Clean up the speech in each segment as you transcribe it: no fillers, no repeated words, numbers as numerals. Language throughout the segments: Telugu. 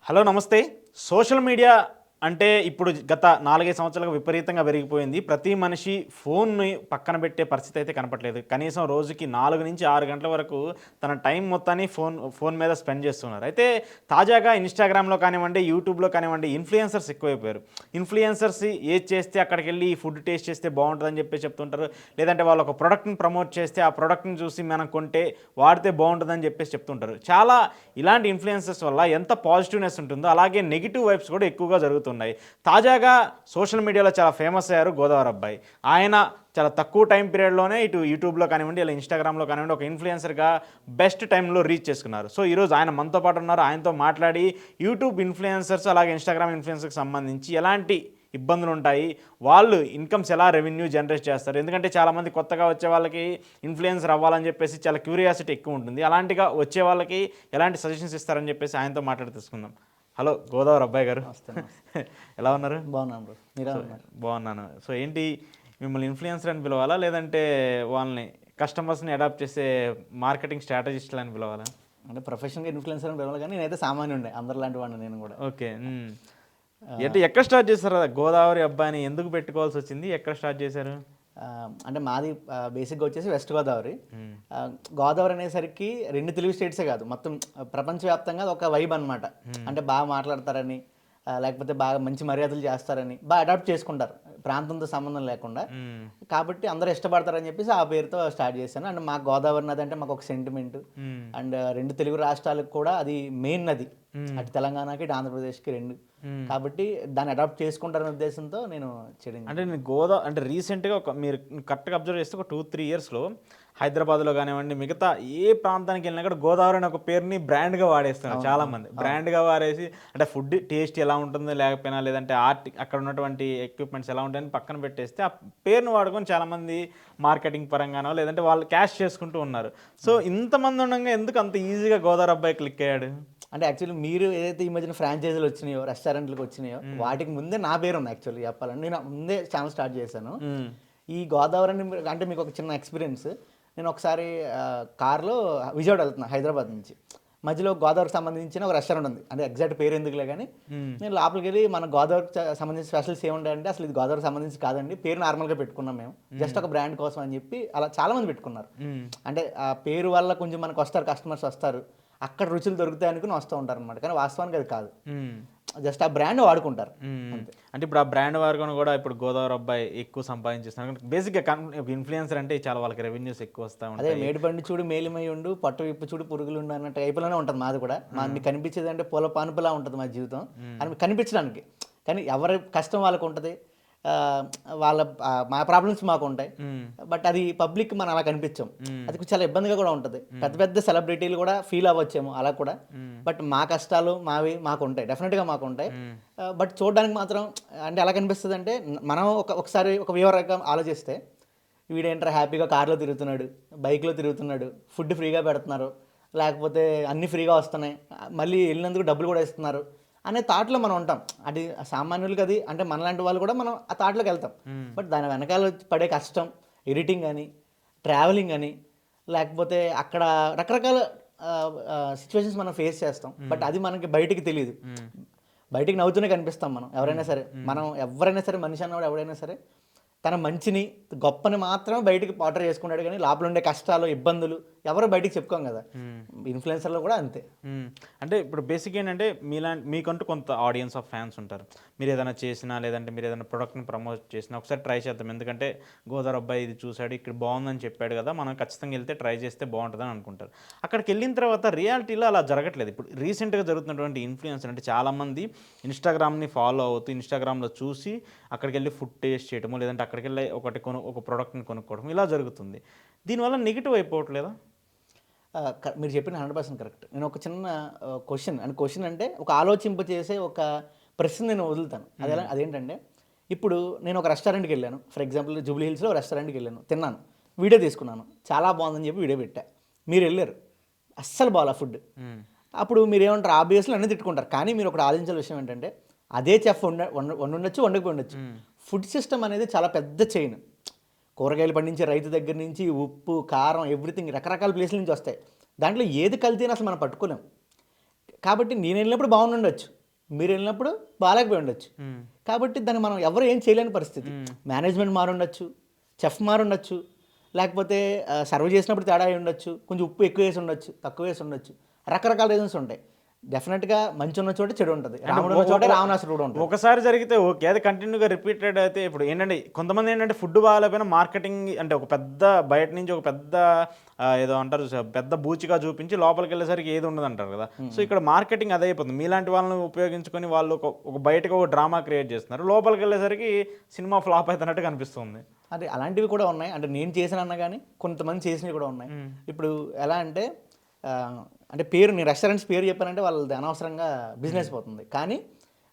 హలో నమస్తే. సోషల్ మీడియా అంటే ఇప్పుడు గత 4, 5 సంవత్సరాలుగా విపరీతంగా పెరిగిపోయింది. ప్రతి మనిషి ఫోన్‌ని పక్కన పెట్టే పరిస్థితి అయితే కనపట్లేదు. కనీసం రోజుకి 4-6 గంటల వరకు తన టైం మొత్తాన్ని ఫోన్ మీద స్పెండ్ చేస్తున్నారు. అయితే తాజాగా ఇన్‌స్టాగ్రామ్‌లో కానివ్వండి, యూట్యూబ్‌లో కానివ్వండి ఇన్‌ఫ్లుయెన్సర్స్ ఎక్కువైపోయారు. ఇన్‌ఫ్లుయెన్సర్స్ ఏది చేస్తే అక్కడికెళ్ళి ఈ ఫుడ్ టేస్ట్ చేస్తే బావుంటదని చెప్పేసి చెప్తుంటారు. లేదంటే వాళ్ళు ఒక ప్రొడక్ట్‌ని ప్రమోట్ చేస్తే ఆ ప్రొడక్ట్‌ని చూసి మనం కొంటే వాడితే బావుంటదని చెప్పేసి చెప్తుంటారు. చాలా ఇలాంటి ఇన్‌ఫ్లుయెన్సర్స్ వల్ల ఎంత పాజిటివ్‌నెస్ ఉంటుందో అలాగే నెగెటివ్ వైబ్స్ కూడా ఎక్కువగా జరుగుతున్నాయి. తాజాగా సోషల్ మీడియాలో చాలా ఫేమస్ అయ్యారు గోదావరి అబ్బాయి. ఆయన చాలా తక్కువ టైం పీరియడ్‌లోనే ఇటు యూట్యూబ్‌లో కానివ్వండి, ఇలా ఇన్‌స్టాగ్రామ్‌లో కానివ్వండి ఒక ఇన్‌ఫ్లుయెన్సర్‌గా బెస్ట్ టైంలో రీచ్ చేసుకున్నారు. సో, ఈరోజు ఆయన మనతో పాటు ఉన్నారు. ఆయనతో మాట్లాడి యూట్యూబ్ ఇన్‌ఫ్లుయెన్సర్స్ అలాగే ఇన్‌స్టాగ్రామ్ ఇన్‌ఫ్లుయెన్సర్స్‌కి సంబంధించి ఎలాంటి ఇబ్బందులుంటాయి, వాళ్ళు ఇన్‌కమ్స్ ఎలా రెవెన్యూ జనరేట్ చేస్తారు. ఎందుకంటే చాలామంది కొత్తగా వచ్చే వాళ్ళకి ఇన్‌ఫ్లుయెన్సర్ అవ్వాలని చెప్పేసి చాలా క్యూరియాసిటీ ఎక్కువ ఉంటుంది. అలాంటిగా వచ్చే వాళ్ళకి ఎలాంటి సజెషన్స్ ఇస్తారని చెప్పేసి ఆయనతో మాట్లాడి తెలుసుకుందాం. హలో గోదావరి అబ్బాయి గారు. నమస్తే. ఎలా ఉన్నారు? బాగున్నాను బ్రో. మీరెలా సో, ఉన్నారు? బాగున్నాను. సో, ఏంటి మిమ్మల్ని ఇన్‌ఫ్లుయెన్సర్ అని పిలవాలా? లేదంటే వాళ్ళని కస్టమర్స్‌ని అడాప్ట్ చేసే మార్కెటింగ్ స్ట్రాటజిస్టులు అని పిలవాలా? అంటే ప్రొఫెషనల్‌గా ఇన్‌ఫ్లుయెన్సర్ అని పిలవాలి కానీ నేనైతే సామాన్యుడినే. అందరిలాంటి వాడిని నేను కూడా. ఓకే. హ్మ్. అంటే ఆహ్, ఎక్కడ స్టార్ట్ చేశారు? గోదావరి అబ్బాయిని ఎందుకు పెట్టుకోవాల్సొచ్చింది? ఎక్కడ స్టార్ట్ చేశారు? అంటే మాది బేసిక్‌గా వచ్చేసి వెస్ట్ గోదావరి. హ్మ్. గోదావరి అనేసరికి 2 తెలుగు స్టేట్సే కాదు. మొత్తం ప్రపంచవ్యాప్తంగా ఒక వైబ్ అనమాట. అంటే బాగా మాట్లాడతారని, లేకపోతే బాగా మంచి మర్యాదలు చేస్తారని, బాగా అడాప్ట్ చేసుకుంటారు. ప్రాంతంతో సంబంధం లేకుండా. హ్మ్. కాబట్టి అందరూ ఇష్టపడతారని చెప్పేసి ఆ పేరుతో స్టార్ట్ చేశాను. అండ్ మాకు గోదావరి నది అంటే మాకు ఒక సెంటిమెంట్. హ్మ్. అండ్ 2 తెలుగు రాష్ట్రాలకు కూడా అది మెయిన్ నది. హ్మ్. అటు తెలంగాణకి, ఇటు ఆంధ్రప్రదేశ్‌కి 2. హ్మ్. కాబట్టి దాన్ని అడాప్ట్ చేసుకుంటారనే ఉద్దేశంతో నేను చేయడం అంటే జరిగింది. నేను అంటే రీసెంట్‌గా మీరు కరెక్ట్‌గా అబ్జర్వ్ చేస్తే ఒక 2, 3 ఇయర్స్‌లో హైదరాబాద్‌లో గానివ్వండి, మిగతా ఏ ప్రాంతానికెళ్ళినా కూడా గోదావరి అనే ఒక పేరుని బ్రాండ్‌గా వాడేస్తున్నారు అవును. అవును. చాలామంది. అవును. బ్రాండ్‌గా వాడేసి అంటే ఫుడ్ టేస్ట్ ఎలా ఉంటుందో లేకపోయినా, లేదంటే అక్కడ ఉన్నటువంటి ఎక్విప్‌మెంట్స్ ఎలా ఉంటాయని పక్కన పెట్టేస్తే, ఆ పేరుని వాడుకొని చాలామంది మార్కెటింగ్ పరంగానో, లేదంటే వాళ్ళు క్యాష్ చేసుకుంటూ ఉన్నారు. సో, అవును. ఇంతమంది ఉండంగా ఎందుకు అంత ఈజీగా గోదావరి అబ్బాయి క్లిక్ అయ్యాడు? అంటే యాక్చువల్లీ మీరు ఏదైతే ఈ మధ్యన ఫ్రాంచైజీలు వచ్చినాయో, రెస్టారెంట్‌లకి వచ్చినాయో, హ్మ్. వాటికి ముందే నా పేరుంది యాక్చువల్లీ చెప్పాలంటే. నేను ముందే ఛానెల్ స్టార్ట్ చేశాను. హ్మ్. ఈ గోదావరి అంటే మీకు ఒక చిన్న ఎక్స్‌పీరియన్స్. నేను ఒకసారి కార్‌లో విజయవాడ వెళ్తున్నా హైదరాబాద్ నుంచి. మధ్యలో గోదావరికి సంబంధించిన ఒక రెస్టారెంట్ ఉంది. అంటే ఎగ్జాక్ట్ పేరు ఎందుకులే గానీ, హ్మ్. నేను లోపలికెళ్ళి మన గోదావరికి సంబంధించిన స్పెషల్స్ ఏముంటాయంటే, అసలు ఇది గోదావరికి సంబంధించి కాదండి. పేరు నార్మల్‌గా పెట్టుకున్నాం మేము. జస్ట్ ఒక బ్రాండ్ కోసం అని చెప్పి అలా చాలామంది పెట్టుకున్నారు. హ్మ్. అంటే ఆ పేరు వల్ల కొంచెం మనకొస్తారు, కస్టమర్స్ వస్తారు. అక్కడ రుచులు దొరుకుతాయి అనుకుని వస్తూ ఉంటారనమాట. కానీ వాస్తవానికి అది కాదు. హ్మ్. జస్ట్ ఆ బ్రాండ్ వాడుకుంటారు హ్మ్. అంతే. అంటే ఇప్పుడు ఆ బ్రాండ్ వాడుకొని గూడా ఇప్పుడు గోదావరి అబ్బాయి ఎక్కువ సంపాదించేస్తున్నారు. బేసిక్‌గా ఇన్‌ఫ్లుయెన్సర్ అంటే చాలా వాళ్ళకి రెవెన్యూస్ ఎక్కువొస్తా అదే ఉంటాయి. మేడిపండు చూడు మేలిమయుండు, పట్టు విప్పు చూడు పురుగులుండు అన్న టైపులోనే ఉంటది మాది కూడా. మీకు కనిపించేదంటే పూల పానుపులా ఉంటది మా జీవితం. అని మీకు కనిపించడానికి. కానీ ఎవరి కష్టం వాళ్ళకుంటది. ఆహ్, వాళ్ళ మా ప్రాబ్లమ్స్ మాకుంటాయి. హ్మ్. బట్ అది పబ్లిక్ మనం అలా కనిపించం. హ్మ్. అది చాలా ఇబ్బందిగా కూడా ఉంటది. పెద్ద పెద్ద సెలబ్రిటీలు కూడా ఫీల్ అవ్వచ్చేమో అలా కూడా. హ్మ్. బట్ మా కష్టాలు మావి మాకుంటాయి. డెఫినెట్‌గా మాకుంటాయి. హ్మ్. బట్ చూడడానికి మాత్రం అంటే ఎలా కనిపిస్తదంటే మనం ఒకసారి ఒక వ్యూవర్‌గా ఆలోచిస్తే వీడేంట్రా హ్యాపీగా కార్‌లో తిరుగుతున్నాడు, బైక్‌లో తిరుగుతున్నాడు, ఫుడ్ ఫ్రీగా పెడుతున్నారు, లేకపోతే అన్నీ ఫ్రీగా వస్తున్నాయి, మళ్ళీ ఎళ్ళినందుకు డబ్బులు కూడా ఇస్తున్నారు అనే థాట్‌లో మనం ఉంటాం. అది సామాన్యులకి అది అంటే మనలాంటి వాళ్ళు కూడా మనం ఆ థాట్‌లోకెళ్తాం. హ్మ్. బట్ దాని వెనకాల పడే కష్టం, ఎడిటింగ్ అని, ట్రావెలింగ్ అని, లేకపోతే అక్కడ రకరకాల సిట్యుయేషన్స్ మనం ఫేస్ చేస్తాం. బట్ అది మనకి బయటికి తెలీదు. హ్మ్. బయటికి నవ్వుతూనే కనిపిస్తాం మనం ఎవరైనా హ్మ్. సరే. హ్మ్. మనం ఎవ్వరైనా సరే మనిషి అన్నవాడు ఎవడైనా సరే తన మంచిని, గొప్పని మాత్రమే బయటికి పోర్ట్రే చేసుకుంటాడు గానీ, లోపల ఉండే కష్టాలు, ఇబ్బందులు ఎవరు బయటికి చెప్పుకోం గదా! హ్మ్. ఇన్‌ఫ్లుయెన్సర్‌లో కూడా అంతే. హ్మ్. అంటే ఇప్పుడు బేసిక్ ఏంటంటే మీకంటూ కొంత ఆడియన్స్ ఆఫ్ ఫ్యాన్స్ ఉంటారు. మీరేదైనా చేసినా, లేదంటే మీరేదైనా ప్రొడక్ట్‌ని ప్రమోట్ చేసినా ఒకసారి ట్రై చేద్దాం. ఎందుకంటే గోదావరి అబ్బాయి ఇది చూసాడు, ఇక్కడ బావుందని చెప్పాడు గదా! మనం ఖచ్చితంగా ఎళ్తే ట్రై చేస్తే బావుంటదని అనుకుంటారు. అక్కడికెళ్ళిన తర్వాత రియాలిటీలో అలా జరగట్లేదు. ఇప్పుడు రీసెంట్‌గా జరుగుతున్నటువంటి ఇన్‌ఫ్లుయెన్సర్ అంటే చాలామంది ఇన్‌స్టాగ్రామ్‌ని ఫాలో అవుతూ, ఇన్‌స్టాగ్రామ్‌లో చూసి అక్కడికెళ్ళి ఫుడ్ టేస్ట్ చేయటమో, లేదంటే అక్కడికెళ్ళి ఒక ప్రొడక్ట్‌ని కొనుక్కోవడం ఇలా జరుగుతుంది. దీనివల్ల నెగెటివ్ అయిపోవట్లేదా? మీరు చెప్పింది 100% కరెక్ట్. నేను ఒక చిన్న క్వెషన్ అంటే ఒక ఆలోచింపజేసే ఒక ప్రశ్న నేను వదులుతాను. హ్మ్. అదేంటంటే, ఇప్పుడు నేను ఒక రెస్టారెంట్‌కెళ్ళాను. ఫర్ ఎగ్జాంపుల్ జూబ్లీ హిల్స్‌లో రెస్టారెంట్‌కెళ్ళాను. తిన్నాను. వీడియో తీసుకున్నాను. చాలా బాగుందని చెప్పి వీడియో పెట్టా. మీరెళ్లారు. అస్సలు బాలా ఫుడ్. హ్మ్. అప్పుడు మీరేమంటారు ఆబ్వియస్‌లీ నన్ను తిట్టుకుంటారు. కానీ మీరు ఒకటి ఆలోచించాల్సిన విషయం ఏంటంటే, అదే చెఫ్ వండుండొచ్చు, వండకపోయుండొచ్చు. హ్మ్. ఫుడ్ సిస్టమ్ అనేది చాలా పెద్ద చైన్. కూరగాయలు పండించే రైతు దగ్గర నుంచి ఉప్పు, కారం ఎవ్రీథింగ్ రకరకాల ప్లేసుల నుంచి వస్తాయి. దాంట్లో ఏది కల్తీ అని అసలు మనం పట్టుకోలేం. కాబట్టి నేనెళ్ళినప్పుడు బాగుండుండొచ్చు. మీరు వెళ్ళినప్పుడు బాగాలేకపోయి ఉండొచ్చు. కాబట్టి దాన్ని మనం ఎవరు ఏం చేయలేని పరిస్థితి. మేనేజ్మెంట్ మారుండొచ్చు, చెఫ్ మారుండొచ్చు, లేకపోతే సర్వ్ చేసినప్పుడు తేడా అయి ఉండొచ్చు, కొంచెం ఉప్పు ఎక్కువ వేసి ఉండొచ్చు, తక్కువ వేసి ఉండొచ్చు, రకరకాల రీజన్స్ ఉంటాయి. డెఫినెట్గా మంచి ఉన్న చోట చెడు ఉంటుంది, రాముడు ఉన్న చోట రావణాసురుడు కూడా ఉంటుంది. ఒకసారి జరిగితే ఓకే, అది కంటిన్యూగా రిపీటెడ్ అయితే ఇప్పుడు ఏంటంటే కొంతమంది ఏంటంటే ఫుడ్ బాగాలేకపోయినా మార్కెటింగ్ అంటే ఒక పెద్ద బయట నుంచి ఒక పెద్ద ఏదో అంటారు పెద్ద బూచిగా చూపించి లోపలికి వెళ్ళేసరికి ఏది ఉండదు అంటారు కదా. సో ఇక్కడ మార్కెటింగ్ అదే అయిపోతుంది. మీలాంటి వాళ్ళని ఉపయోగించుకొని వాళ్ళు ఒక బయటకు ఒక డ్రామా క్రియేట్ చేస్తున్నారు, లోపలికి వెళ్ళేసరికి సినిమా ఫ్లాప్ అవుతున్నట్టు కనిపిస్తుంది. అదే అలాంటివి కూడా ఉన్నాయి. అంటే నేను చేసిన అన్న కానీ కొంతమంది చేసినవి కూడా ఉన్నాయి. ఇప్పుడు ఎలా అంటే అంటే పేరు నేను రెస్టారెంట్స్ పేరు చెప్పానంటే వాళ్ళది అనవసరంగా బిజినెస్ పోతుంది. కానీ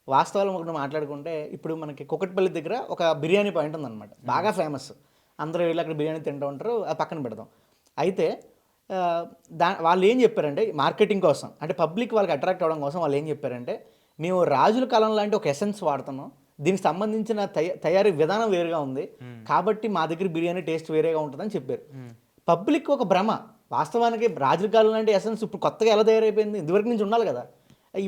వాస్తవాలు ఒకటి మాట్లాడుకుంటే ఇప్పుడు మనకి కుకట్పల్లి దగ్గర ఒక బిర్యానీ పాయింట్ ఉందన్నమాట, బాగా ఫేమస్. అందరూ వెళ్ళి అక్కడ బిర్యానీ తింటూ ఉంటారు, అది పక్కన పెడదాం. అయితే వాళ్ళు ఏం చెప్పారంటే మార్కెటింగ్ కోసం, అంటే పబ్లిక్ వాళ్ళకి అట్రాక్ట్ అవ్వడం కోసం వాళ్ళు ఏం చెప్పారంటే, మేము రాజుల కాలం లాంటి ఒక ఎసెన్స్ వాడుతున్నాం, దీనికి సంబంధించిన తయారీ విధానం వేరుగా ఉంది, కాబట్టి మా దగ్గర బిర్యానీ టేస్ట్ వేరేగా ఉంటుందని చెప్పారు. పబ్లిక్ ఒక భ్రమ. వాస్తవానికి రాజుల కాలం లాంటి ఎసెన్స్ ఇప్పుడు కొత్తగా ఎలా తయారైపోయింది, ఇదివరకు నుంచి ఉండాలి కదా.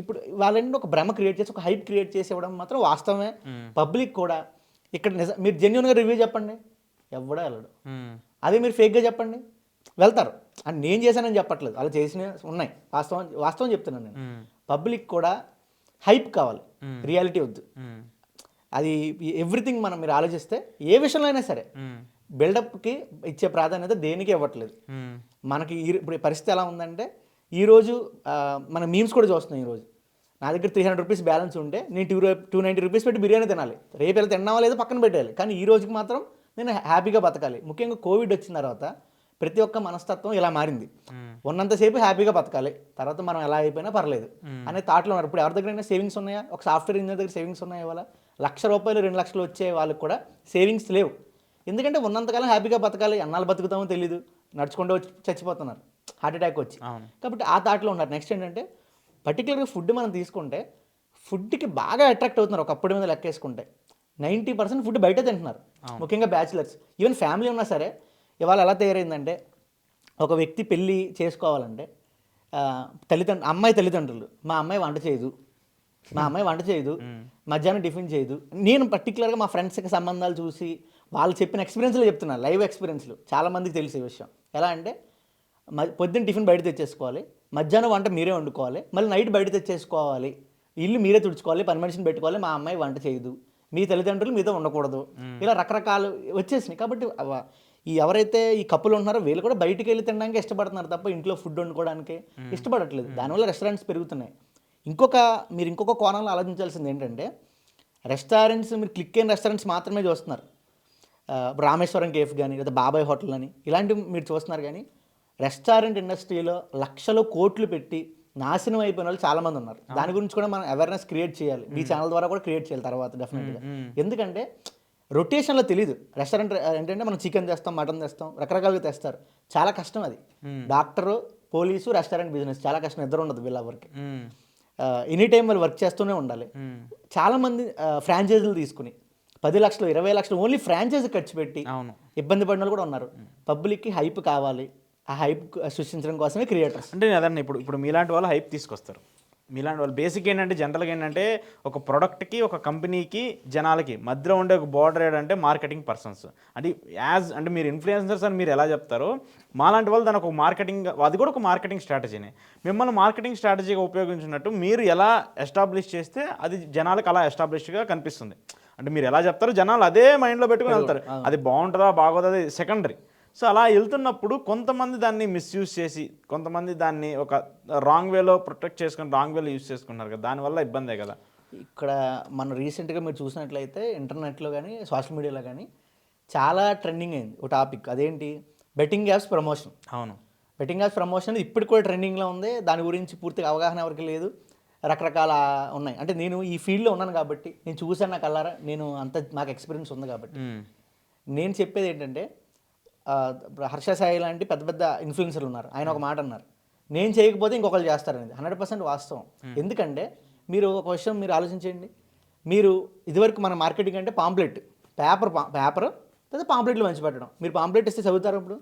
ఇప్పుడు వాళ్ళని ఒక భ్రమ క్రియేట్ చేసి ఒక హైప్ క్రియేట్ చేసి ఇవ్వడం మాత్రం వాస్తవమే. పబ్లిక్ కూడా ఇక్కడ మీరు జెన్యున్గా రివ్యూ చెప్పండి, ఎవడా వెళ్ళడు. అదే మీరు ఫేక్గా చెప్పండి, వెళ్తారు. అని నేను చేశానని చెప్పట్లేదు, అలా చేసినవి ఉన్నాయి, వాస్తవం చెప్తున్నాను నేను. పబ్లిక్ కూడా హైప్ కావాలి, రియాలిటీ వద్దు. అది ఎవ్రీథింగ్ మీరు ఆలోచిస్తే ఏ విషయంలో అయినా సరే బిల్డప్కి ఇచ్చే ప్రాధాన్యత దేనికి ఇవ్వట్లేదు. మనకి ఇప్పుడు పరిస్థితి ఎలా ఉందంటే, ఈరోజు మన మీమ్స్ కూడా చూస్తున్నాం. ఈరోజు నా దగ్గర 300 రూపీస్ బ్యాలెన్స్ ఉంటే నేను 290 రూపీస్ పెట్టి బిర్యానీ తినాలి, రేపు ఎలా తిన్నావా లేదో పక్కన పెట్టాలి, కానీ ఈ రోజుకి మాత్రం నేను హ్యాపీగా బతకాలి. ముఖ్యంగా కోవిడ్ వచ్చిన తర్వాత ప్రతి ఒక్క మనస్తత్వం ఇలా మారింది. ఉన్నంతసేపు హ్యాపీగా బతకాలి, తర్వాత మనం ఎలా అయిపోయినా పర్లేదు అనే థాట్లో ఉన్నారు. ఇప్పుడు ఎవరి దగ్గరైనా సేవింగ్స్ ఉన్నాయా? ఒక సాఫ్ట్వేర్ ఇంజనీర్ దగ్గర సేవింగ్స్ ఉన్నాయా? ఇవాళ ₹1,00,000 2 లక్షలు వచ్చే వాళ్ళకి కూడా సేవింగ్స్ లేవు. ఎందుకంటే ఉన్నంతకాలం హ్యాపీగా బతకాలి, అన్నాళ్ళు బతుకుతామో తెలీదు, నడుచుకుంటూ వచ్చి చచ్చిపోతున్నారు హార్ట్ అటాక్ వచ్చి. కాబట్టి ఆ థాట్లో ఉన్నారు. నెక్స్ట్ ఏంటంటే పర్టికులర్గా ఫుడ్ మనం తీసుకుంటే ఫుడ్కి బాగా అట్రాక్ట్ అవుతున్నారు. ఒకప్పటి మీద లెక్కేసుకుంటే 90% ఫుడ్ బయట తింటున్నారు, ముఖ్యంగా బ్యాచిలర్స్. ఈవెన్ ఫ్యామిలీ ఉన్నా సరే ఇవాళ ఎలా తయారైందంటే, ఒక వ్యక్తి పెళ్ళి చేసుకోవాలంటే అమ్మాయి తల్లిదండ్రులు, మా అమ్మాయి వంట చేయదు, మధ్యాహ్నం టిఫిన్ చేయదు. నేను పర్టికులర్గా మా ఫ్రెండ్స్కి సంబంధాలు చూసి వాళ్ళు చెప్పిన ఎక్స్పీరియన్స్లో చెప్తున్నారు, లైవ్ ఎక్స్పీరియన్స్లు. చాలామందికి తెలిసే విషయం ఎలా అంటే, పొద్దున్న టిఫిన్ బయట తెచ్చేసుకోవాలి, మధ్యాహ్నం వంట మీరే వండుకోవాలి, మళ్ళీ నైట్ బయట తెచ్చేసుకోవాలి, ఇల్లు మీరే తుడుచుకోవాలి, పని మనిషిని పెట్టుకోవాలి, మా అమ్మాయి వంట చేయదు, మీ తల్లిదండ్రులు మీతో ఉండకూడదు, ఇలా రకరకాలు వచ్చేసినాయి. కాబట్టి ఎవరైతే ఈ కప్పులు ఉంటున్నారో వీళ్ళు కూడా బయటికి వెళ్ళి తినడానికి ఇష్టపడుతున్నారు తప్ప ఇంట్లో ఫుడ్ వండుకోవడానికి ఇష్టపడట్లేదు. దానివల్ల రెస్టారెంట్స్ పెరుగుతున్నాయి. మీరు ఇంకొక కోణంలో ఆలోచించాల్సింది ఏంటంటే, రెస్టారెంట్స్ మీరు క్లిక్ అయిన రెస్టారెంట్స్ మాత్రమే చూస్తున్నారు. రామేశ్వరం కేఫ్ కానీ లేదా బాబాయ్ హోటల్ అని ఇలాంటివి మీరు చూస్తున్నారు. కానీ రెస్టారెంట్ ఇండస్ట్రీలో లక్షలు కోట్లు పెట్టి నాశనం అయిపోయిన వాళ్ళు చాలామంది ఉన్నారు. దాని గురించి కూడా మనం అవేర్నెస్ క్రియేట్ చేయాలి, మీ ఛానల్ ద్వారా కూడా క్రియేట్ చేయాలి తర్వాత డెఫినెట్గా. ఎందుకంటే రొటేషన్లో తెలియదు. రెస్టారెంట్ ఏంటంటే మనం చికెన్ తెస్తాం, మటన్ తెస్తాం, రకరకాలుగా తెస్తారు, చాలా కష్టం అది. డాక్టరు, పోలీసు, రెస్టారెంట్ బిజినెస్ చాలా కష్టం, ఇద్దరు ఉండదు వీళ్ళ వర్క్. ఎనీ టైం వాళ్ళు వర్క్ చేస్తూనే ఉండాలి. చాలామంది ఫ్రాంచైజీలు తీసుకుని 10 లక్షలు 20 లక్షలు ఓన్లీ ఫ్రాంచైజీ ఖర్చు పెట్టి ఇబ్బంది పడిన వాళ్ళు కూడా ఉన్నారు. పబ్లిక్కి హైప్ కావాలి, ఆ హైప్ సృష్టించడం కోసమే క్రియేటర్స్. అంటే నేను అదన్నా ఇప్పుడు మీలాంటి వాళ్ళు హైప్ తీసుకొస్తారు. మీలాంటి వాళ్ళు బేసిక్ ఏంటంటే జనరల్గా ఏంటంటే ఒక ప్రోడక్ట్కి ఒక కంపెనీకి జనాలకి మధ్యలో ఉండే ఒక బోర్డర్ ఏంటంటే మార్కెటింగ్ పర్సన్స్. అంటే మీరు ఇన్ఫ్లుయెన్సర్స్ అని మీరు ఎలా చెప్తారో, మాలాంటి వాళ్ళు దాని ఒక మార్కెటింగ్, అది కూడా ఒక మార్కెటింగ్ స్ట్రాటజీనే. మిమ్మల్ని మార్కెటింగ్ స్ట్రాటజీగా ఉపయోగించినట్టు మీరు ఎలా ఎస్టాబ్లిష్ చేస్తే అది జనాలకు అలా ఎస్టాబ్లిష్గా కనిపిస్తుంది. అంటే మీరు ఎలా చెప్తారో జనాలు అదే మైండ్లో పెట్టుకుని వెళ్తారు. అది బాగుంటుందా బాగోదా అది సెకండరీ. సో అలా వెళ్తున్నప్పుడు కొంతమంది దాన్ని మిస్యూజ్ చేసి, కొంతమంది దాన్ని ఒక రాంగ్ వేలో ప్రొటెక్ట్ చేసుకుని రాంగ్ వేలో యూజ్ చేసుకున్నారు కదా, దానివల్ల ఇబ్బందే కదా. ఇక్కడ మనం రీసెంట్గా మీరు చూసినట్లయితే ఇంటర్నెట్లో కానీ సోషల్ మీడియాలో కానీ చాలా ట్రెండింగ్ అయింది ఒక టాపిక్. అదేంటి? Betting apps promotion. అవును, బెట్టింగ్ యాప్స్ ప్రమోషన్ ఇప్పుడు కూడా ట్రెండింగ్లో ఉంది. దాని గురించి పూర్తిగా అవగాహన ఎవరికి లేదు, రకరకాల ఉన్నాయి. అంటే నేను ఈ ఫీల్డ్లో ఉన్నాను కాబట్టి నేను చూసాను, నాకు అల్లారా, నాకు ఎక్స్పీరియన్స్ ఉంది కాబట్టి నేను చెప్పేది ఏంటంటే, హర్ష సాయి లాంటి పెద్ద పెద్ద ఇన్ఫ్లుయెన్సర్లు ఉన్నారు, ఆయన ఒక మాట అన్నారు, నేను చేయకపోతే ఇంకొకరు చేస్తారనేది 100% వాస్తవం. ఎందుకంటే మీరు ఒక విషయం మీరు ఆలోచించండి, మీరు ఇదివరకు మన మార్కెటింగ్ అంటే పేపర్ లేదా పాంప్లెట్లు మంచి పెట్టడం. మీరు పాంప్లెట్ ఇస్తే చదువుతారు. ఇప్పుడు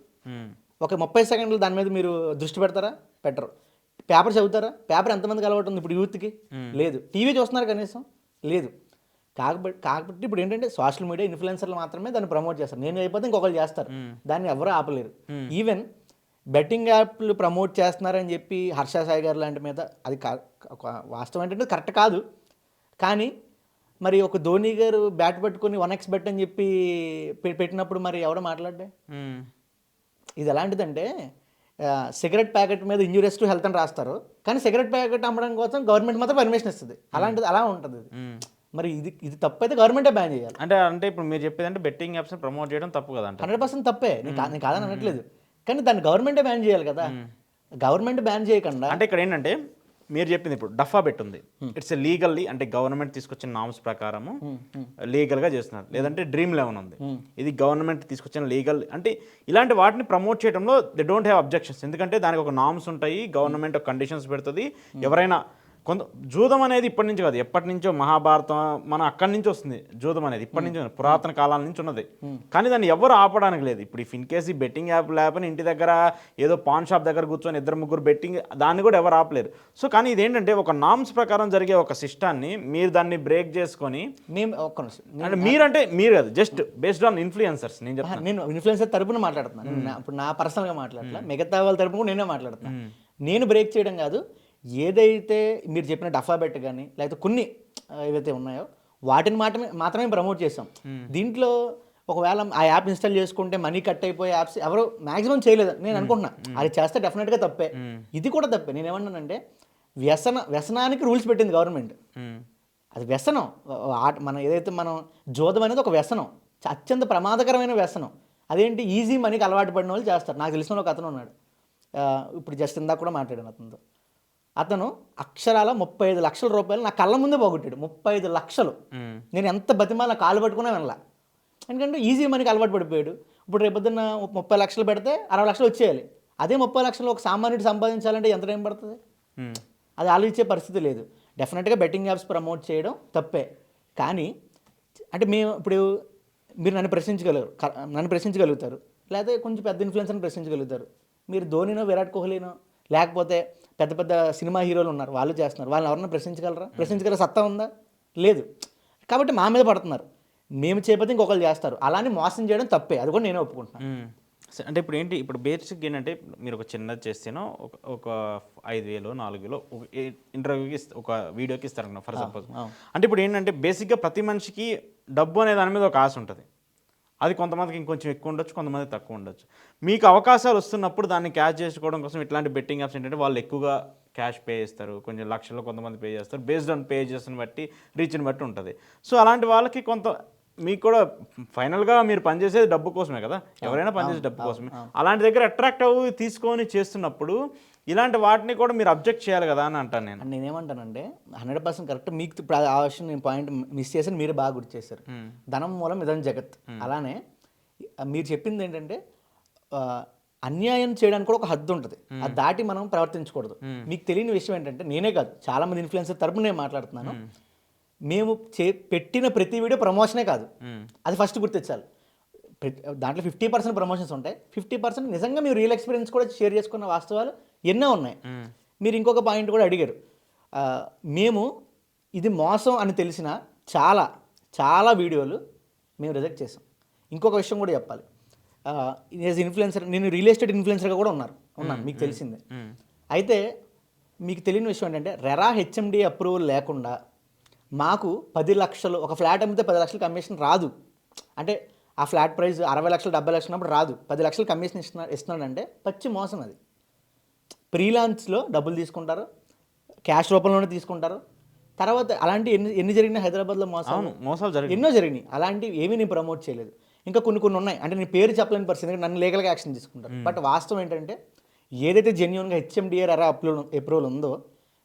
ఒక 30 సెకండ్లు దాని మీద మీరు దృష్టి పెడతారా? పెట్టరు. పేపర్ చదువుతారా? పేపర్ ఎంతమందికి అలవాటు ఉంది ఇప్పుడు యూత్కి? లేదు. టీవీ చూస్తున్నారు కనీసం? లేదు. కాబట్టి ఇప్పుడు ఏంటంటే సోషల్ మీడియా ఇన్ఫ్లుయెన్సర్లు మాత్రమే దాన్ని ప్రమోట్ చేస్తారు. నేను అయిపోతే ఇంకొకరు చేస్తారు, దాన్ని ఎవరు ఆపలేరు. ఈవెన్ బెట్టింగ్ యాప్లు ప్రమోట్ చేస్తున్నారని చెప్పి హర్ష సాయి గారు లాంటి మీద అది వాస్తవం ఏంటంటే కరెక్ట్ కాదు. కానీ మరి ఒక ధోని గారు బ్యాట్ పట్టుకొని 1x బెట్ అని చెప్పి పెట్టినప్పుడు మరి ఎవడో మాట్లాడే. ఇది ఎలాంటిదంటే సిగరెట్ ప్యాకెట్ మీద ఇంజూరియస్ టు హెల్త్ అని రాస్తారు, కానీ సిగరెట్ ప్యాకెట్ అమ్మడం కోసం గవర్నమెంట్ మాత్రం పర్మిషన్ ఇస్తుంది. అలాంటిది అలా ఉంటుంది ఇది. మరి ఇది తప్పు అయితే గవర్నమెంటే బ్యాన్ చేయాలి. అంటే ఇప్పుడు మీరు చెప్పేది అంటే బెట్టింగ్ యాప్స్ ప్రమోట్ చేయడం తప్పు కదా? 100% తప్పే, నేను కాదని అనట్లేదు, కానీ దాన్ని గవర్నమెంటే బ్యాన్ చేయాలి కదా. గవర్నమెంట్ బ్యాన్ చేయకుండా అంటే ఇక్కడ ఏంటంటే మీరు చెప్పింది ఇప్పుడు డఫా బెట్ ఉంది, ఇట్స్ లీగల్లీ అంటే గవర్నమెంట్ తీసుకొచ్చిన నామ్స్ ప్రకారము లీగల్గా చేస్తున్నారు. లేదంటే డ్రీమ్ 11 ఉంది, ఇది గవర్నమెంట్ తీసుకొచ్చిన లీగల్. అంటే ఇలాంటి వాటిని ప్రమోట్ చేయడంలో దే డోంట్ హ్యావ్ అబ్జెక్షన్స్, ఎందుకంటే దానికి ఒక నామ్స్ ఉంటాయి, గవర్నమెంట్ ఒక కండిషన్స్ పెడుతుంది. ఎవరైనా జూదం అనేది ఇప్పటి నుంచి కాదు, ఎప్పటి నుంచో మహాభారతం మన అక్కడి నుంచి వస్తుంది. జూదం అనేది ఇప్పటి నుంచి పురాతన కాలాల నుంచి ఉన్నది, కానీ దాన్ని ఎవరు ఆపడానికి లేదు. ఇప్పుడు ఇఫ్ ఇన్ కేసు ఈ బెట్టింగ్ యాప్ లేకపోతే ఇంటి దగ్గర ఏదో పాన్ షాప్ దగ్గర కూర్చొని 2-3 బెట్టింగ్, దాన్ని కూడా ఎవరు ఆపలేరు. సో కానీ ఇదేంటంటే ఒక నామ్స్ ప్రకారం జరిగే ఒక సిస్టాన్ని మీరు దాన్ని బ్రేక్ చేసుకొని అంటే మీరు కాదు, జస్ట్ బేస్డ్ ఆన్ ఇన్ఫ్లుయెన్సర్స్. నేను ఇన్ఫ్లుయెన్సర్ తరపున మాట్లాడుతున్నాను, ఇప్పుడు నా పర్సనల్గా మాట్లాడట్లా, మిగతా వాళ్ళ తరపున కూడా నేనే మాట్లాడుతున్నాను. నేను బ్రేక్ చేయడం కాదు, ఏదైతే మీరు చెప్పిన డఫా బెట్ కానీ లేకపోతే కొన్ని ఏవైతే ఉన్నాయో వాటిని మాత్రమే ప్రమోట్ చేస్తాం. దీంట్లో ఒకవేళ ఆ యాప్ ఇన్స్టాల్ చేసుకుంటే మనీ కట్ అయిపోయే యాప్స్ ఎవరు మ్యాక్సిమం చేయలేదు నేను అనుకుంటున్నా. అది చేస్తే డెఫినెట్గా తప్పే, ఇది కూడా తప్పే. నేను ఏమన్నానంటే వ్యసనానికి రూల్స్ పెట్టింది గవర్నమెంట్, అది వ్యసనం. మనం ఏదైతే మనం జోదం అనేది ఒక వ్యసనం, అత్యంత ప్రమాదకరమైన వ్యసనం. అదేంటి ఈజీ మనీకి అలవాటు పడిన వాళ్ళు చేస్తారు. నాకు తెలిసిన ఒక అతను ఉన్నాడు, ఇప్పుడు జస్ట్ ఇందాక కూడా మాట్లాడాను అతనితో. అతను అక్షరాల 35 లక్షల రూపాయలు నా కళ్ళ ముందే పోగొట్టాడు. 35 లక్షలు. నేను ఎంత బతిమాల కాలు పట్టుకున్నా వినలా, ఎందుకంటే ఈజీ మనీకి అలవాటు పడిపోయాడు. ఇప్పుడు రేపొద్దున్న 30 లక్షలు పెడితే 60 లక్షలు వచ్చేయాలి. అదే 30 లక్షలు ఒక సామాన్యుడు సంపాదించాలంటే ఎంత టైం పడుతుంది? అది ఆలోచించే పరిస్థితి లేదు. డెఫినెట్గా బెట్టింగ్ యాప్స్ ప్రమోట్ చేయడం తప్పే, కానీ అంటే ఇప్పుడు మీరు నన్ను ప్రశ్నించగలుగుతారు, లేకపోతే కొంచెం పెద్ద ఇన్ఫ్లుయెన్సర్ని ప్రశ్నించగలుగుతారు. మీరు ధోనినో విరాట్ కోహ్లీనో లేకపోతే పెద్ద పెద్ద సినిమా హీరోలు ఉన్నారు, వాళ్ళు చేస్తున్నారు, వాళ్ళని ఎవరన్నా ప్రశ్నించగలరా? ప్రశ్నించగల సత్తా ఉందా? లేదు. కాబట్టి మా మీద పడుతున్నారు, మేము చేయకపోతే ఇంకొకరు చేస్తారు. అలానే మోసం చేయడం తప్పే, అది కూడా నేనే ఒప్పుకుంటున్నాను. అంటే ఇప్పుడు ఇప్పుడు బేసిక్ ఏంటంటే మీరు ఒక చిన్నది చేస్తేనో ఒక 5,000 4,000 ఒక ఇంటర్వ్యూకి ఒక వీడియోకి ఇస్తారు ఫర్ సపోజ్. అంటే ఇప్పుడు ఏంటంటే బేసిక్గా ప్రతి మనిషికి డబ్బు అనే దాని మీద ఒక ఆశ ఉంటుంది. అది కొంతమందికి ఇంకొంచెం ఎక్కువ ఉండొచ్చు, కొంతమంది తక్కువ ఉండొచ్చు. మీకు అవకాశాలు వస్తున్నప్పుడు దాన్ని క్యాష్ చేసుకోవడం కోసం ఇట్లాంటి బెట్టింగ్ యాప్స్ ఏంటంటే వాళ్ళు ఎక్కువగా క్యాష్ పే చేస్తారు, కొంచెం లక్షల్లో కొంతమంది పే చేస్తారు, బేస్డ్ ఆన్ పే చేసిన బట్టి రీచ్ని బట్టి ఉంటుంది. సో అలాంటి వాళ్ళకి మీకు కూడా ఫైనల్గా మీరు పనిచేసేది డబ్బు కోసమే కదా, ఎవరైనా పనిచేసే డబ్బు కోసమే. అలాంటి దగ్గర అట్రాక్ట్ అవ్వి తీసుకొని చేస్తున్నప్పుడు ఇలాంటి వాటిని కూడా మీరు అబ్జెక్ట్ చేయాలి కదా అని అంటాను నేను. నేనేమంటానంటే 100% కరెక్ట్. మీకు ఇప్పుడు ఆ విషయం నేను పాయింట్ మిస్ చేసి మీరు బాగా గుర్తు చేశారు. ధనం మూలం ఇదం జగత్. అలానే మీరు చెప్పింది ఏంటంటే అన్యాయం చేయడానికి కూడా ఒక హద్దు ఉంటుంది, అది దాటి మనం ప్రవర్తించకూడదు. మీకు తెలియని విషయం ఏంటంటే, నేనే కాదు చాలా మంది ఇన్ఫ్లుయెన్సర్ తరపున నేను మాట్లాడుతున్నాను, మేము పెట్టిన ప్రతి వీడియో ప్రమోషనే కాదు, అది ఫస్ట్ గుర్తించాలి. దాంట్లో 50% ప్రమోషన్స్ ఉంటాయి, 50% నిజంగా మీరు రియల్ ఎక్స్పీరియన్స్ కూడా షేర్ చేసుకున్న వాస్తవాలు ఎన్నో ఉన్నాయి. మీరు ఇంకొక పాయింట్ కూడా అడిగారు, మేము ఇది మోసం అని తెలిసిన చాలా చాలా వీడియోలు మేము రిజెక్ట్ చేసాం. ఇంకొక విషయం కూడా చెప్పాలి, యాజ్ ఇన్ఫ్లుయెన్సర్ నేను రియల్ ఎస్టేట్ ఇన్ఫ్లుయెన్సర్గా కూడా ఉన్నాను, మీకు తెలిసిందే. అయితే మీకు తెలియని విషయం ఏంటంటే రెరా హెచ్ఎండి అప్రూవల్ లేకుండా మాకు 10 లక్షలు ఒక ఫ్లాట్ అమ్మితే 10 లక్షలు కమిషన్ రాదు. అంటే ఆ ఫ్లాట్ ప్రైస్ 60 లక్షలు 70 లక్షలు ఉన్నప్పుడు రాదు, 10 లక్షలు కమిషన్ ఇస్తున్నాడంటే పచ్చి మోసం. అది ఫ్రీలాన్స్లో డబ్బులు తీసుకుంటారు, క్యాష్ రూపంలోనే తీసుకుంటారు. తర్వాత అలాంటి ఎన్ని జరిగినాయి హైదరాబాద్లో మోసాలు ఎన్నో జరిగినాయి. అలాంటివి ఏమీ నేను ప్రమోట్ చేయలేదు. ఇంకా కొన్ని ఉన్నాయి, అంటే నేను పేరు చెప్పలేని పరిస్థితి, నన్ను లీగల్గా యాక్షన్ తీసుకుంటారు. బట్ వాస్తవం ఏంటంటే ఏదైతే జెన్యున్గా హెచ్ఎండిఏ రెరా అప్రూవల్ ఉందో,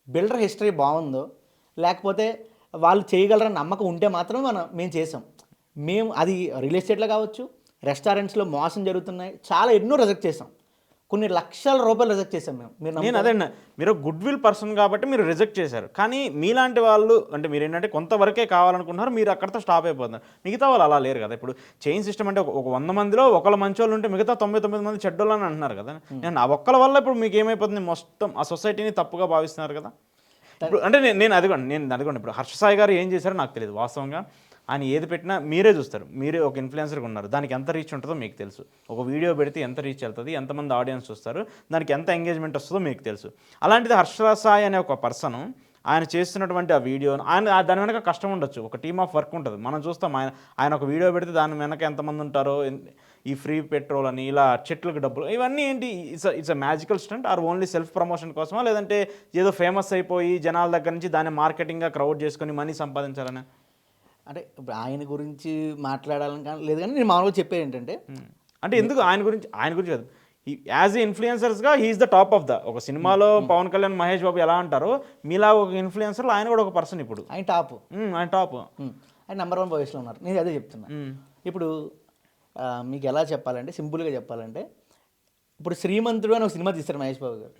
బిల్డర్ హిస్టరీ బాగుందో, లేకపోతే వాళ్ళు చేయగలరని నమ్మకం ఉంటే మాత్రం మేము చేసాం. మేము అది రియల్ ఎస్టేట్లో కావచ్చు, రెస్టారెంట్స్లో మోసం జరుగుతున్నాయి, చాలా ఎన్నో రిజెక్ట్ చేసాం. కొన్ని లక్షల రూపాయలు రిజెక్ట్ చేశాం మేము. నేను అదే మీరు గుడ్ విల్ పర్సన్ కాబట్టి మీరు రిజెక్ట్ చేశారు. కానీ మీలాంటి వాళ్ళు అంటే మీరు ఏంటంటే కొంతవరకే కావాలనుకుంటున్నారు, మీరు అక్కడితో స్టాప్ అయిపోతున్నారు. మిగతా వాళ్ళు అలా లేరు కదా. ఇప్పుడు చైన్ సిస్టమ్ అంటే ఒక 100 మందిలో ఒకళ్ళు మంచి వాళ్ళు ఉంటే మిగతా 99 మంది చెడ్డోళ్ళు అని అంటున్నారు కదా. నేను ఆ ఒక్కల వల్ల ఇప్పుడు మీకు ఏమైపోతుంది, మొత్తం ఆ సొసైటీని తప్పుగా భావిస్తున్నారు కదా. ఇప్పుడు అంటే నేను అదిగోండి ఇప్పుడు హర్ష సాయి గారు ఏం చేశారో నాకు తెలియదు. వాస్తవంగా ఆయన ఏది పెట్టినా మీరే చూస్తారు. మీరే ఒక ఇన్ఫ్లుయెన్సర్గా ఉన్నారు, దానికి ఎంత రీచ్ ఉంటుందో మీకు తెలుసు. ఒక వీడియో పెడితే ఎంత రీచ్ వెళ్తుంది, ఎంతమంది ఆడియన్స్ చూస్తారు, దానికి ఎంత ఎంగేజ్మెంట్ వస్తుందో మీకు తెలుసు. అలాంటిది హర్ష సాయి అనే ఒక పర్సన్ ఆయన చేస్తున్నటువంటి ఆ వీడియోను దాని వెనక కష్టం ఉండొచ్చు, ఒక టీమ్ ఆఫ్ వర్క్ ఉంటుంది. మనం చూస్తాం ఆయన ఒక వీడియో పెడితే దాని వెనక ఎంతమంది ఉంటారో, ఈ ఫ్రీ పెట్రోల్ అని ఇలా చెట్లకు డబ్బులు, ఇవన్నీ ఏంటి, it's a magical stunt or only self promotion కోసమా, లేదంటే ఏదో ఫేమస్ అయిపోయి జనాల దగ్గర నుంచి దాన్ని మార్కెటింగ్గా క్రౌడ్ చేసుకొని మనీ సంపాదించాలని? అంటే ఇప్పుడు ఆయన గురించి మాట్లాడాలని కానీ లేదు, కానీ నేను మామూలుగా చెప్పేది ఏంటంటే అంటే ఎందుకు ఆయన గురించి కాదు, యాజ్ ఏ ఇన్ఫ్లుయెన్సర్స్గా he is the top of the. ఒక సినిమాలో పవన్ కళ్యాణ్ మహేష్ బాబు ఎలా అంటారో, మీలా ఒక ఇన్ఫ్లుయెన్సర్లో ఆయన కూడా ఒక పర్సన్. ఇప్పుడు ఆయన టాప్, ఆయన నెంబర్ 1 పొజిషన్లో ఉన్నారు. నేను అదే చెప్తున్నా. ఇప్పుడు మీకు ఎలా చెప్పాలంటే, సింపుల్గా చెప్పాలంటే, ఇప్పుడు శ్రీమంతుడు అని ఒక సినిమా తీస్తారు మహేష్ బాబు గారు.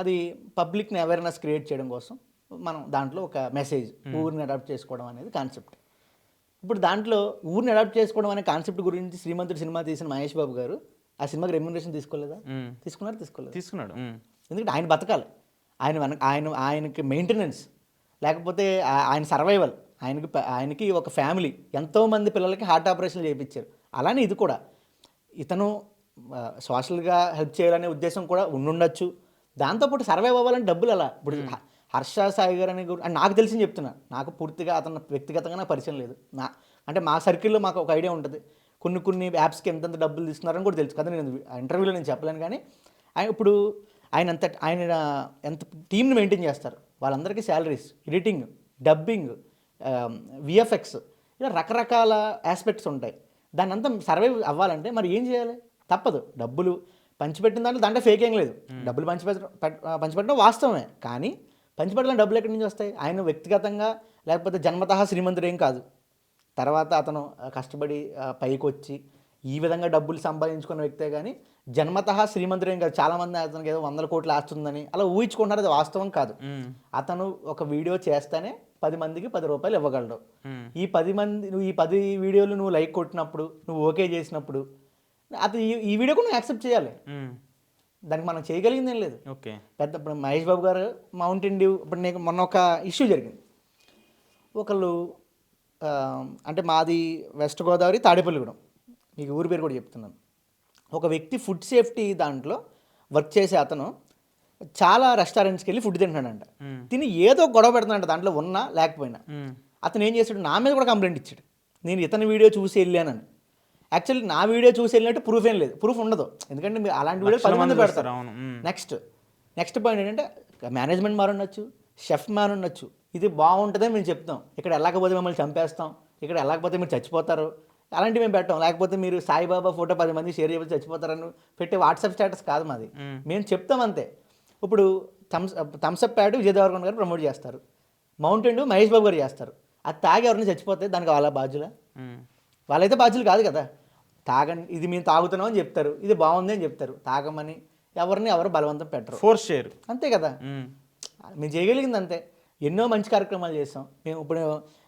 అది పబ్లిక్ని అవేర్నెస్ క్రియేట్ చేయడం కోసం మనం దాంట్లో ఒక మెసేజ్, ఊరిని అడాప్ట్ చేసుకోవడం అనేది కాన్సెప్ట్. ఇప్పుడు దాంట్లో ఊరిని అడాప్ట్ చేసుకోవడం అనే కాన్సెప్ట్ గురించి శ్రీమంతుడు సినిమా తీసిన మహేష్ బాబు గారు ఆ సినిమాకి రెమ్యునరేషన్ తీసుకోలేదా? తీసుకున్నాడు. ఎందుకంటే ఆయన బతకాలి, ఆయనకి మెయింటెనెన్స్, లేకపోతే ఆయన సర్వైవల్, ఆయనకి ఒక ఫ్యామిలీ, ఎంతోమంది పిల్లలకి హార్ట్ ఆపరేషన్లు చేయించారు. అలానే ఇది కూడా ఇతను సోషల్గా హెల్ప్ చేయాలనే ఉద్దేశం కూడా ఉండుండొచ్చు. దాంతోపాటు సర్వైవ్ అవ్వాలని డబ్బులు అలా. ఇప్పుడు హర్ష సాయి గారు అని నాకు తెలిసి చెప్తున్నా, నాకు పూర్తిగా అతను వ్యక్తిగతంగా నాకు పరిచయం లేదు. అంటే మా సర్కిల్లో మాకు ఒక ఐడియా ఉంటుంది, కొన్ని యాప్స్కి ఎంతెంత డబ్బులు తీసుకున్నారని కూడా తెలుసు కదా. నేను ఇంటర్వ్యూలో నేను చెప్పలేను, కానీ ఇప్పుడు ఆయన ఎంత టీంని మెయింటైన్ చేస్తారు, వాళ్ళందరికీ శాలరీస్, ఎడిటింగ్, డబ్బింగ్, విఎఫ్ఎక్స్, ఇలా రకరకాల ఆస్పెక్ట్స్ ఉంటాయి. దాన్ని అంతా సర్వైవ్ అవ్వాలంటే మరి ఏం చేయాలి? తప్పదు. డబ్బులు పంచిపెట్టిన దాంట్లో ఫేక్ ఏం లేదు. డబ్బులు పంచిపెట్టడం వాస్తవమే, కానీ పంచిపెట్టాలని డబ్బులు ఎక్కడి నుంచి వస్తాయి? ఆయన వ్యక్తిగతంగా లేకపోతే జన్మతః శ్రీమంతుడు ఏం కాదు. తర్వాత అతను కష్టపడి పైకి వచ్చి ఈ విధంగా డబ్బులు సంపాదించుకున్న వ్యక్తే, కానీ జన్మతః శ్రీమంతుడు ఏం కాదు. చాలామంది అతనికి ఏదో 100 కోట్లు ఆస్తుందని అలా ఊహించుకుంటారు, అది వాస్తవం కాదు. అతను ఒక వీడియో చేస్తేనే 10 మందికి 10 రూపాయలు ఇవ్వగలడు. ఈ 10 మంది, నువ్వు ఈ 10 వీడియోలు నువ్వు లైక్ కొట్టినప్పుడు, నువ్వు ఓకే చేసినప్పుడు, అతను ఈ వీడియో కూడా నువ్వు యాక్సెప్ట్ చేయాలి. దానికి మనం చేయగలిగింది ఏం లేదు. ఓకే, పెద్ద ఇప్పుడు మహేష్ బాబు గారు మౌంటైన్ డ్యూ, ఇప్పుడు నేను మొన్న ఒక ఇష్యూ జరిగింది. ఒకళ్ళు అంటే మాది వెస్ట్ గోదావరి తాడేపల్లిగూడెం, మీకు ఊరి పేరు కూడా చెప్తున్నాను. ఒక వ్యక్తి ఫుడ్ సేఫ్టీ దాంట్లో వర్క్ చేసే అతను చాలా రెస్టారెంట్స్కి వెళ్ళి ఫుడ్ తింటున్నాడంట. తిని ఏదో గొడవ పెడుతున్నాడంట, దాంట్లో ఉన్నా లేకపోయినా. అతను ఏం చేశాడు, నా మీద కూడా కంప్లైంట్ ఇచ్చాడు, నేను ఇతని వీడియో చూసి వెళ్ళానని. యాక్చువల్లీ నా వీడియో చూసి వెళ్ళినట్టు ప్రూఫ్ ఏం లేదు, ప్రూఫ్ ఉండదు, ఎందుకంటే మీరు అలాంటి వీడియో 10 మంది పెడతారు. నెక్స్ట్ పాయింట్ ఏంటంటే, మేనేజ్మెంట్ మారుండొచ్చు, షెఫ్ మారుండొచ్చు, ఇది బాగుంటుందని మేము చెప్తాం, ఇక్కడ వెళ్ళకపోతే మిమ్మల్ని చంపేస్తాం, ఇక్కడ వెళ్ళకపోతే మీరు చచ్చిపోతారు, అలాంటివి మేము పెట్టాం. లేకపోతే మీరు సాయిబాబా ఫోటో 10 మంది షేర్ చేయబోతే చచ్చిపోతారని పెట్టే వాట్సాప్ స్టేటస్ కాదు మాది, మేము చెప్తాం అంతే. ఇప్పుడు థమ్స్అప్ ప్యాడ్ విజయ్ దేవరకొండ గారు ప్రమోట్ చేస్తారు, మౌంటైన్ డ్యూ మహేష్ బాబు గారు చేస్తారు. అది తాగి ఎవరిని చచ్చిపోతే దానికి వాళ్ళ బాధ్యులా? వాళ్ళైతే బాధ్యులు కాదు కదా. తాగండి, ఇది మేము తాగుతున్నాం అని చెప్తారు, ఇది బాగుంది అని చెప్తారు, తాగమని ఎవరు బలవంతం పెట్టరు, ఫోర్స్ చేయరు, అంతే కదా. మేము చేయగలిగింది అంతే. ఎన్నో మంచి కార్యక్రమాలు చేస్తాం మేము. ఇప్పుడు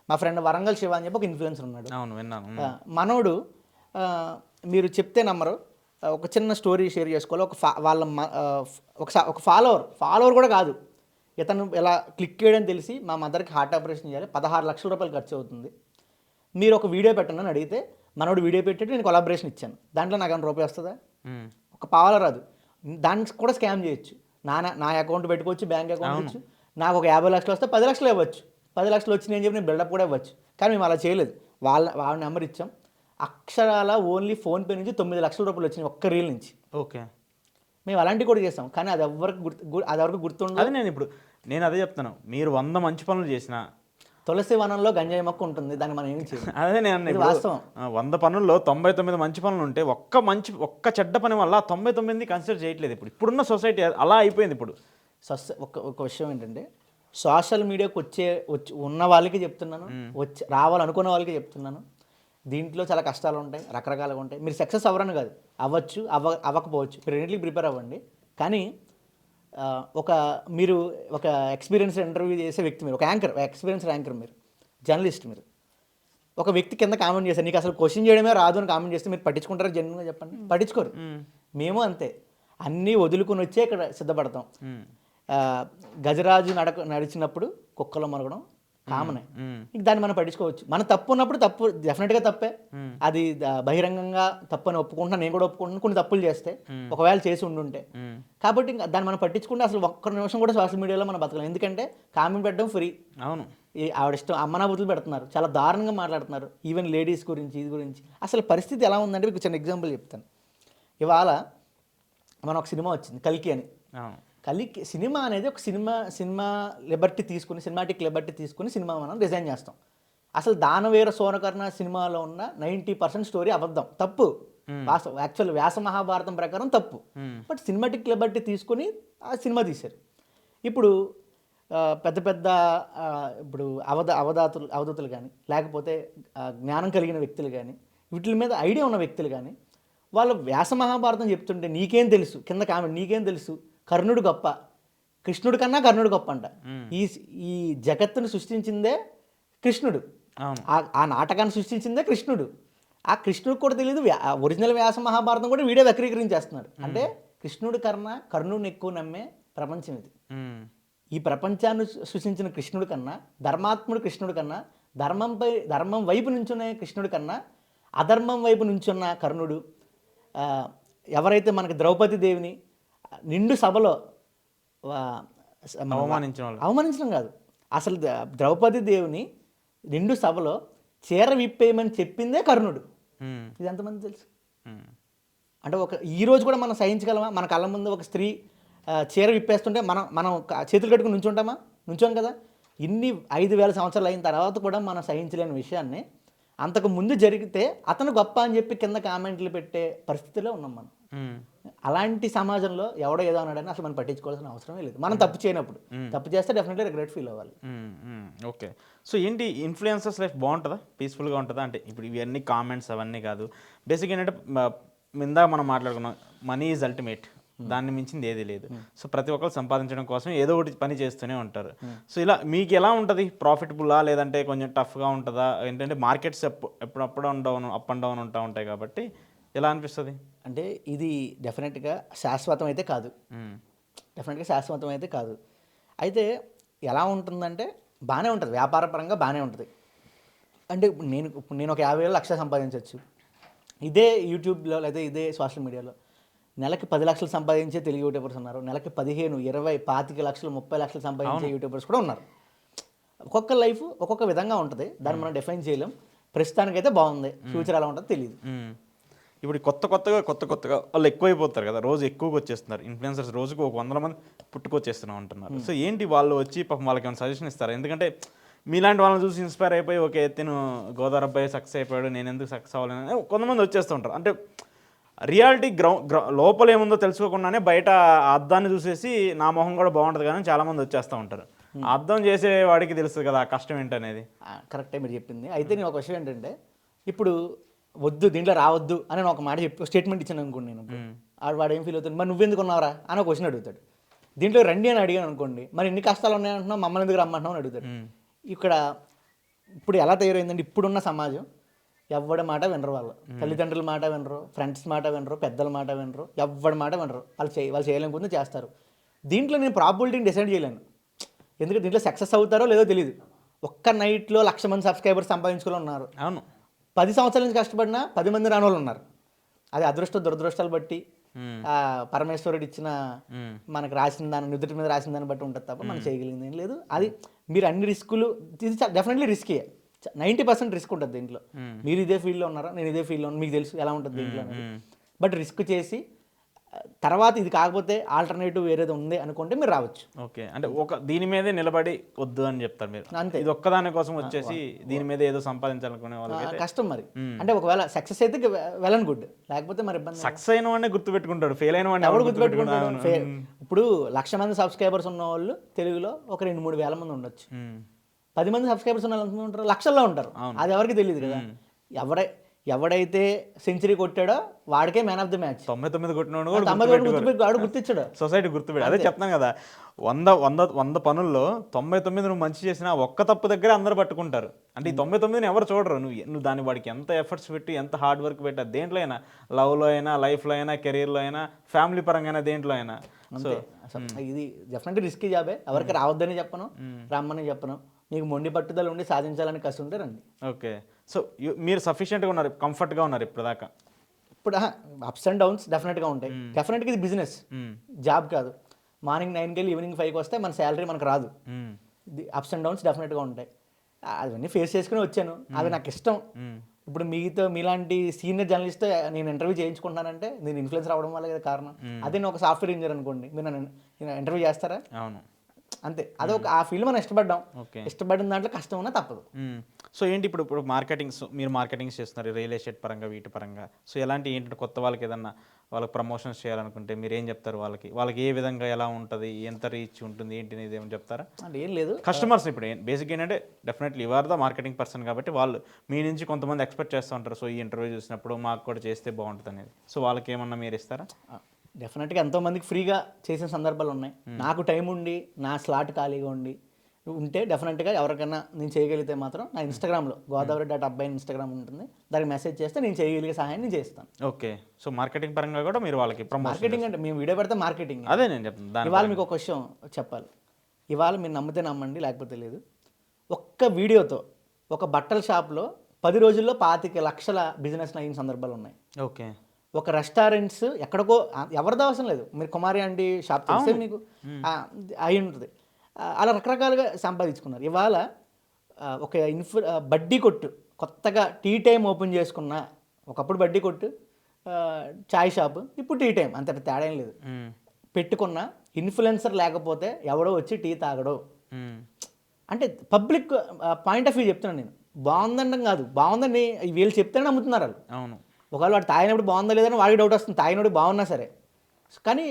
మా ఫ్రెండ్ వరంగల్ శివ అని చెప్పి ఒక ఇన్ఫ్లుయెన్సర్ ఉన్నాడు, మనోడు, మీరు చెప్తే నమ్మరు, ఒక చిన్న స్టోరీ షేర్ చేసుకోవాలి. ఒక ఫాలోవర్ కూడా కాదు, ఇతను ఎలా క్లిక్ చేయడం తెలిసి మా మదర్కి హార్ట్ ఆపరేషన్ చేయాలి, 16 లక్షల రూపాయలు ఖర్చు అవుతుంది, మీరు ఒక వీడియో పెట్టండి అని అడిగితే మనోడు వీడియో పెట్టి నేను కొలాబరేషన్ ఇచ్చాను, దాంట్లో నాకు 1 రూపాయి వస్తుందా? ఒక పావలా రాదు. దానికి కూడా స్కామ్ చేయొచ్చు. నా అకౌంట్ పెట్టుకోవచ్చు, బ్యాంక్ అకౌంట్ ఇచ్చు, నాకు ఒక 50 లక్షలు వస్తే 10 లక్షలు ఇవ్వచ్చు, 10 లక్షలు వచ్చి నేను చెప్పి నేను బిల్డప్ కూడా ఇవ్వచ్చు. కానీ మేము అలా చేయలేదు. వాళ్ళ నెంబర్ ఇచ్చాం, అక్షరాల ఓన్లీ ఫోన్పే నుంచి 9 లక్షల రూపాయలు వచ్చినాయి ఒక్క రీల్ నుంచి. ఓకే, మేము అలాంటివి కూడా చేస్తాం, కానీ అది ఎవరికి గుర్తుండదు. నేను అదే చెప్తాను, మీరు 100 మంచి పనులు చేసిన తులసి వనంలో గంజాయి మొక్క ఉంటుంది, దాన్ని మనం ఏమి చేయాలి. అదే నేను వాస్తవం. 100 పనుల్లో 99 మంచి పనులు ఉంటే ఒక్క చెడ్డ పని వల్ల 99 కన్సిడర్ చేయట్లేదు. ఇప్పుడున్న సొసైటీ అలా అయిపోయింది. ఇప్పుడు ఒక విషయం ఏంటంటే, సోషల్ మీడియాకి ఉన్న వాళ్ళకి చెప్తున్నాను, రావాలనుకున్న వాళ్ళకి చెప్తున్నాను, దీంట్లో చాలా కష్టాలు ఉంటాయి, రకరకాలుగా ఉంటాయి. మీరు సక్సెస్ అవ్వరని కాదు, అవ్వచ్చు, అవ్వకపోవచ్చు. మీరు రెండింటికి ప్రిపేర్ అవ్వండి. కానీ మీరు ఒక ఎక్స్పీరియన్స్ ఇంటర్వ్యూ చేసే వ్యక్తి, మీరు ఒక యాంకర్, ఎక్స్పీరియన్స్ యాంకర్, మీరు జర్నలిస్ట్, మీరు ఒక వ్యక్తి కింద కామెంట్ చేశారు, నీకు అసలు క్వశ్చన్ చేయడమే రాదు అని కామెంట్ చేస్తే మీరు పట్టించుకుంటారా? జెన్యున్గా చెప్పండి, పట్టించుకోరు. మేము అంతే, అన్నీ వదులుకొని వచ్చే ఇక్కడ సిద్ధపడతాం. గజరాజు నడిచినప్పుడు కుక్కలో మరగడం కామనే. ఇంక దాన్ని మనం పట్టించుకోవచ్చు. మన తప్పు ఉన్నప్పుడు తప్పు డెఫినెట్గా తప్పే, అది బహిరంగంగా తప్పు అని ఒప్పుకుంటున్నా, నేను కూడా ఒప్పుకుంటున్నాను. కొన్ని తప్పులు చేస్తే ఒకవేళ చేసి ఉండుంటే, కాబట్టి ఇంకా దాన్ని మనం పట్టించుకుంటే అసలు ఒక్క నిమిషం కూడా సోషల్ మీడియాలో మనం బతకలేం. ఎందుకంటే కామెంట్ పెట్టడం ఫ్రీ. అవును, ఆవిడ ఇష్టం, అమ్మనా బుద్ధులు పెడుతున్నారు, చాలా దారుణంగా మాట్లాడుతున్నారు, ఈవెన్ లేడీస్ గురించి, ఇది గురించి. అసలు పరిస్థితి ఎలా ఉందంటే మీకు చిన్న ఎగ్జాంపుల్ చెప్తాను. ఇవాళ మన ఒక సినిమా వచ్చింది కల్కి అని. కలికి సినిమా అనేది ఒక సినిమా లిబర్టీ తీసుకుని, సినిమాటిక్ లిబర్టీ తీసుకుని సినిమా మనం డిజైన్ చేస్తాం. అసలు దానవీర సోనకర్ణ సినిమాలో ఉన్న 90% స్టోరీ అబద్ధం, తప్పు. యాక్చువల్ వ్యాస మహాభారతం ప్రకారం తప్పు. బట్ సినిమాటిక్ లిబర్టీ తీసుకుని ఆ సినిమా తీశారు. ఇప్పుడు పెద్ద పెద్ద ఇప్పుడు అవధూతలు కానీ, లేకపోతే జ్ఞానం కలిగిన వ్యక్తులు కానీ, వీటి మీద ఐడియా ఉన్న వ్యక్తులు కానీ, వాళ్ళు వ్యాస మహాభారతం చెప్తుంటే నీకేం తెలుసు, కింద కామెంట్ నీకేం తెలుసు, కర్ణుడు గొప్ప, కృష్ణుడి కన్నా కర్ణుడు గొప్ప అంట. ఈ జగత్తును సృష్టించిందే కృష్ణుడు, ఆ నాటకాన్ని సృష్టించిందే కృష్ణుడు. ఆ కృష్ణుడికి కూడా తెలియదు, ఒరిజినల్ వ్యాస మహాభారతం కూడా వీడే వక్రీకరించేస్తున్నాడు. అంటే కృష్ణుడి కన్నా కర్ణుడిని ఎక్కువ నమ్మే ప్రపంచం ఇది. ఈ ప్రపంచాన్ని సృష్టించిన కృష్ణుడి కన్నా, ధర్మాత్ముడు కృష్ణుడి కన్నా, ధర్మం వైపు నుంచున్న కృష్ణుడి కన్నా అధర్మం వైపు నుంచున్న కర్ణుడు, ఎవరైతే మనకి ద్రౌపది దేవిని నిండు సభలో అవమానించడం కాదు, అసలు ద్రౌపది దేవుని నిండు సభలో చీర విప్పేయమని చెప్పిందే కర్ణుడు. ఇది ఎంతమంది తెలుసు? అంటే ఈ రోజు కూడా మనం సహించగలమా? మన కళ్ళ ముందు ఒక స్త్రీ చీర విప్పేస్తుంటే మనం చేతులు కట్టుకుని నుంచోం కదా. ఇన్ని 5,000 సంవత్సరాలు అయిన తర్వాత కూడా మనం సహించలేని విషయాన్ని అంతకు ముందు జరిగితే అతను గొప్ప అని చెప్పి కింద కామెంట్లు పెట్టే పరిస్థితిలో ఉన్నాం మనం. అలాంటి సమాజంలో ఎవడో ఏదో అన్నాడని అసలు మనం పట్టించుకోవాల్సిన అవసరమే లేదు. మనం తప్పు చేయనప్పుడు, తప్పు చేస్తే డెఫినెట్లీ రిగ్రెట్ ఫీల్ అవ్వాలి. ఓకే, సో ఏంటి ఇన్ఫ్లుయెన్సర్స్ లైఫ్ బాగుంటుందా, పీస్ఫుల్గా ఉంటుందా? అంటే ఇప్పుడు ఇవన్నీ కామెంట్స్ అవన్నీ కాదు, బేసిక్ ఏంటంటే ఇందాక మనం మాట్లాడుకున్నాం, మనీ ఈజ్ అల్టిమేట్, దాన్ని మించింది ఏది లేదు. సో ప్రతి ఒక్కరు సంపాదించడం కోసం ఏదో ఒకటి పని చేస్తూనే ఉంటారు. సో ఇలా మీకు ఎలా ఉంటుంది? ప్రాఫిటబుల్లా లేదంటే కొంచెం టఫ్గా ఉంటుందా? ఏంటంటే మార్కెట్స్ ఎప్పుడప్పుడు అప్ అండ్ డౌన్ ఉంటాయి కాబట్టి ఎలా అనిపిస్తుంది? అంటే ఇది డెఫినెట్గా శాశ్వతం అయితే కాదు, అయితే ఎలా ఉంటుందంటే బాగానే ఉంటుంది, వ్యాపారపరంగా బాగానే ఉంటుంది. అంటే నేను ఒక 50,000 లక్షలు సంపాదించవచ్చు ఇదే యూట్యూబ్లో, లేదా ఇదే సోషల్ మీడియాలో. నెలకి 10 లక్షలు సంపాదించే తెలుగు యూట్యూబర్స్ ఉన్నారు, నెలకి 15, 20, 25 లక్షలు, 30 లక్షలు సంపాదించే యూట్యూబర్స్ కూడా ఉన్నారు. ఒక్కొక్క లైఫ్ ఒక్కొక్క విధంగా ఉంటుంది, దాన్ని మనం డిఫైన్ చేయలేం. ప్రస్తుతానికైతే బాగుంది, ఫ్యూచర్ ఎలా ఉంటుందో తెలియదు. ఇప్పుడు కొత్తగా వాళ్ళు ఎక్కువైపోతారు కదా, రోజు ఎక్కువగా వచ్చేస్తున్నారు ఇన్ఫ్లుయెన్సర్స్, రోజుకు 100 మంది పుట్టుకొచ్చేస్తున్నాం అంటున్నారు. సో ఏంటి వాళ్ళు వచ్చి పాపం వాళ్ళకి ఏమైనా సజెషన్ ఇస్తారు? ఎందుకంటే మీలాంటి వాళ్ళని చూసి ఇన్స్పైర్ అయిపోయి ఓకే తిను గోదావరి అబ్బాయి సక్సెస్ అయిపోయాడు, నేను ఎందుకు సక్సెస్ అవ్వాలని కొంతమంది వచ్చేస్తూ ఉంటారు. అంటే రియాలిటీ లోపల ఏముందో తెలుసుకోకుండానే బయట అద్దాన్ని చూసేసి నా మొహం కూడా బాగుంటుంది కానీ చాలామంది వచ్చేస్తూ ఉంటారు. అర్థం చేసే వాడికి తెలుస్తుంది కదా ఆ కష్టం ఏంటనేది. కరెక్టే మీరు చెప్పింది. అయితే నేను ఒక విషయం ఏంటంటే, ఇప్పుడు వద్దు దీంట్లో రావద్దు అని ఒక మాట స్టేట్మెంట్ ఇచ్చాను అనుకోండి, నేను వాడు ఏం ఫీల్ అవుతుంది, మరి నువ్వెందుకు ఉన్నావురా అని ఒక క్వశ్చన్ అడుగుతాడు. దీంట్లో రండి అని అడిగాను అనుకోండి, మరి ఎన్ని కష్టాలు ఉన్నాయంటున్నావు, మమ్మల్ని ఎందుకు రమ్మంటున్నావు అని అడుగుతాడు. ఇక్కడ ఇప్పుడు ఎలా తయారైందంటే, ఇప్పుడున్న సమాజం ఎవడి మాట వినరు, వాళ్ళు తల్లిదండ్రుల మాట వినరు, ఫ్రెండ్స్ మాట వినరు, పెద్దల మాట వినరు, ఎవడి మాట వినరు. వాళ్ళు చేయాలనుకుంటే చేస్తారు. దీంట్లో నేను ప్రాబిలిటీని డిసైడ్ చేయలేను, ఎందుకంటే దీంట్లో సక్సెస్ అవుతారో లేదో తెలియదు. ఒక్క నైట్లో 1,00,000 మంది సబ్స్క్రైబర్స్ సంపాదించుకుని ఉన్నారు. అవును, 10 సంవత్సరాల నుంచి కష్టపడినా 10 మంది రాని వాళ్ళు ఉన్నారు. అది దురదృష్టాలు బట్టి, పరమేశ్వరుడు ఇచ్చిన మనకు రాసిన దాన్ని, నుదుటి మీద రాసిన దాన్ని బట్టి ఉంటుంది తప్ప మనం చేయగలిగింది ఏం లేదు. అది మీరు అన్ని రిస్కులు, ఇది డెఫినెట్లీ రిస్కే, 90% రిస్క్ ఉంటుంది దీంట్లో. మీరు ఇదే ఫీల్డ్లో ఉన్నారా, నేను ఇదే ఫీల్డ్లో ఉన్నాను, మీకు తెలుసు ఎలా ఉంటుంది దీంట్లో అనేది. బట్ రిస్క్ చేసి తర్వాత ఇది కాకపోతే ఆల్టర్నేటివ్ వేరేది ఉంది అనుకుంటే మీరు రావచ్చు. ఓకే, అంటే దీని మీదే నిలబడి వద్దు అని చెప్తారు మీరు అంతే. ఇది ఒక్కదాని కోసం వచ్చేసి దీని మీద ఏదో సంపాదించాలనుకునే వాళ్ళు కష్టం మరి. అంటే ఒకవేళ సక్సెస్ అయితే వెల్ అండ్ గుడ్, లేకపోతే మరి ఇబ్బంది. సక్సెస్ అయిన వాడిని గుర్తుపెట్టుకుంటాడు, ఫెయిల్ అయిన వాడిని ఎవరు గుర్తుపెట్టుకుంటాడు? ఇప్పుడు 1,00,000 మంది సబ్స్క్రైబర్స్ ఉన్న వాళ్ళు తెలుగులో ఒక 2-3 వేల మంది ఉండొచ్చు. 10 మంది సబ్స్క్రైబర్స్ ఉన్న వాళ్ళు ఉంటారు, లక్షల్లో ఉంటారు. అది ఎవరికి తెలియదు కదా. ఎవడైతే సెంచరీ కొట్టాడో వాడికే మ్యాన్ ఆఫ్ ది మ్యాచ్. 99 కొట్టినోడు కూడా తొంభై వాడు గుర్తించాడు. సొసైటీ గుర్తుపెట్టి అదే చెప్తాను కదా, 100 పనుల్లో 99 నువ్వు మంచి చేసినా ఒక్క తప్పు దగ్గర అందరూ పట్టుకుంటారు. అంటే ఈ 99ని ఎవరు చూడరు. నువ్వు దాన్ని వాడికి ఎంత ఎఫర్ట్స్ పెట్టి ఎంత హార్డ్ వర్క్ పెట్టి దేంట్లో అయినా, లవ్లో అయినా, లైఫ్లో అయినా, కెరీర్లో అయినా, ఫ్యామిలీ పరంగా అయినా, దేంట్లో అయినా. సో ఇది డెఫినెట్గా రిస్కీ జాబే. ఎవరికి రావద్దని చెప్పను, రమ్మని చెప్పను. మీకు మొండి పట్టుదల ఉండి సాధించాలని కసి ఉంటే రండి. ఓకే. సో మీరు సఫిషియెంట్గా ఉన్నారు, కంఫర్ట్గా ఉన్నారు ఇప్పుడు దాకా? ఇప్పుడు అప్స్ అండ్ డౌన్స్ డెఫినెట్గా ఉంటాయి. డెఫినెట్గా ఇది బిజినెస్, జాబ్ కాదు. మార్నింగ్ 9కి వెళ్ళి ఈవినింగ్ 5కి వస్తే మన శాలరీ మనకు రాదు. అప్స్ అండ్ డౌన్స్ డెఫినెట్గా ఉంటాయి. అవన్నీ ఫేస్ చేసుకుని వచ్చాను. అవి నాకు ఇష్టం. ఇప్పుడు మీలాంటి సీనియర్ జర్నలిస్ట్ నేను ఇంటర్వ్యూ చేయించుకుంటున్నానంటే నేను ఇన్ఫ్లుయెన్సర్ అవ్వడం వల్ల కదా కారణం. అదే నేను ఒక సాఫ్ట్వేర్ ఇంజనీర్ అనుకోండి, మీరు నన్ను ఇంటర్వ్యూ చేస్తారా? అవును, అంతే. అదొక ఆ ఫీల్డ్ మనం ఇష్టపడ్డాం. ఇష్టపడిన దాంట్లో కష్టం ఉన్నా తప్పదు. సో ఏంటి ఇప్పుడు మార్కెటింగ్స్, మీరు మార్కెటింగ్స్ చేస్తున్నారు రియల్ ఎస్టేట్ పరంగా, వీటి పరంగా. సో ఎలాంటి ఏంటంటే కొత్త వాళ్ళకి ఏదన్నా వాళ్ళకి ప్రమోషన్స్ చేయాలనుకుంటే మీరు ఏం చెప్తారు? వాళ్ళకి ఏ విధంగా ఎలా ఉంటుంది, ఎంత రీచ్ ఉంటుంది, ఏంటి అనేది ఏమైనా చెప్తారా? అంటే ఏం లేదు, కస్టమర్స్ ఇప్పుడు బేసిక్ ఏంటంటే definitely you are the marketing person కాబట్టి వాళ్ళు మీ నుంచి కొంతమంది ఎక్స్పెక్ట్ చేస్తూ ఉంటారు. సో ఈ ఇంటర్వ్యూ చూసినప్పుడు మాకు కూడా చేస్తే బాగుంటుంది అనేది. సో వాళ్ళకి ఏమన్నా మీరు ఇస్తారా? డెఫినెట్గా ఎంతోమందికి ఫ్రీగా చేసిన సందర్భాలు ఉన్నాయి. నాకు టైం ఉండి నా స్లాట్ ఖాళీగా ఉంటే డెఫినెట్గా ఎవరికైనా నేను చేయగలిగితే మాత్రం నా ఇన్స్టాగ్రామ్లో godavari.abbai ఇన్స్టాగ్రామ్ ఉంటుంది, దానికి మెసేజ్ చేస్తే నేను చేయగలిగే సహాయం నేను చేస్తాను. ఓకే. సో మార్కెటింగ్ పరంగా కూడా మీరు వాళ్ళకి మార్కెటింగ్ అంటే మేము వీడియో పెడితే మార్కెటింగ్. అదే నేను చెప్తాను. ఇవాళ మీకు ఒక విషయం చెప్పాలి. ఇవాళ మీరు నమ్మితే నమ్మండి, లేకపోతే లేదు. ఒక్క వీడియోతో ఒక బట్టల షాప్లో 10 రోజుల్లో 25 లక్షల బిజినెస్ అయిన సందర్భాలు ఉన్నాయి. ఓకే. ఒక రెస్టారెంట్స్ ఎక్కడికో ఎవరిది అవసరం లేదు, మీరు కుమారి అండి షాప్ చేస్తే మీకు అయి ఉంటుంది. అలా రకరకాలుగా సంపాదించుకున్నారు. ఇవాళ ఒక బడ్డీ కొట్టు కొత్తగా టీ టైం ఓపెన్ చేసుకున్న, ఒకప్పుడు బడ్డీ కొట్టు చాయ్ షాపు, ఇప్పుడు టీ టైం, అంత తేడా ఏం లేదు. పెట్టుకున్న ఇన్ఫ్లుయెన్సర్ లేకపోతే ఎవడో వచ్చి టీ తాగడో. అంటే పబ్లిక్ పాయింట్ ఆఫ్ వ్యూ చెప్తున్నాను నేను. బాగుందనడం కాదు, బాగుందని వీళ్ళు చెప్తేనే నమ్ముతున్నారు వాళ్ళు. అవును. ఒకవేళ వాడు తాగినప్పుడు బాగుందా లేదని వాడికి డౌట్ వస్తుంది, తాగినప్పుడు బాగున్నా సరే. కానీ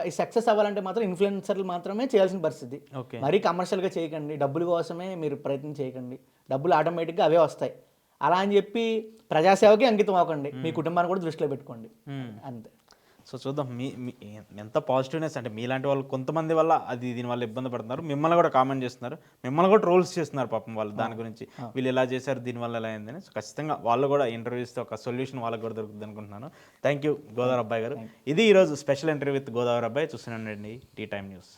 ఈ సక్సెస్ అవ్వాలంటే మాత్రం ఇన్ఫ్లుయెన్సర్లు మాత్రమే చేయాల్సిన పరిస్థితి. మరీ కమర్షియల్గా చేయకండి, డబ్బుల కోసమే మీరు ప్రయత్నం చేయకండి, డబ్బులు ఆటోమేటిక్గా అవే వస్తాయి. అలా అని చెప్పి ప్రజాసేవకి అంకితం అవ్వకండి, మీ కుటుంబాన్ని కూడా దృష్టిలో పెట్టుకోండి, అంతే. సో చూద్దాం మీ ఎంత పాజిటివ్నెస్ అంటే మీలాంటి వాళ్ళు కొంతమంది వల్ల అది దీనివల్ల ఇబ్బంది పడుతున్నారు, మిమ్మల్ని కూడా కామెంట్ చేస్తున్నారు, మిమ్మల్ని కూడా ట్రోల్స్ చేస్తున్నారు పాపం వాళ్ళు దాని గురించి, వీళ్ళు ఎలా చేశారు, దీనివల్ల ఎలా అయిందని. సో ఖచ్చితంగా వాళ్ళు కూడా ఇంటర్వ్యూ ఇస్తే ఒక సొల్యూషన్ వాళ్ళకి కూడా దొరుకుతుంది అనుకుంటున్నాను. థ్యాంక్ యూ గోదావరి అబ్బాయి గారు. ఇది ఈరోజు స్పెషల్ ఇంటర్వ్యూ విత్ గోదావరి అబ్బాయి. చూస్తున్నానండి టీ టైమ్ న్యూస్.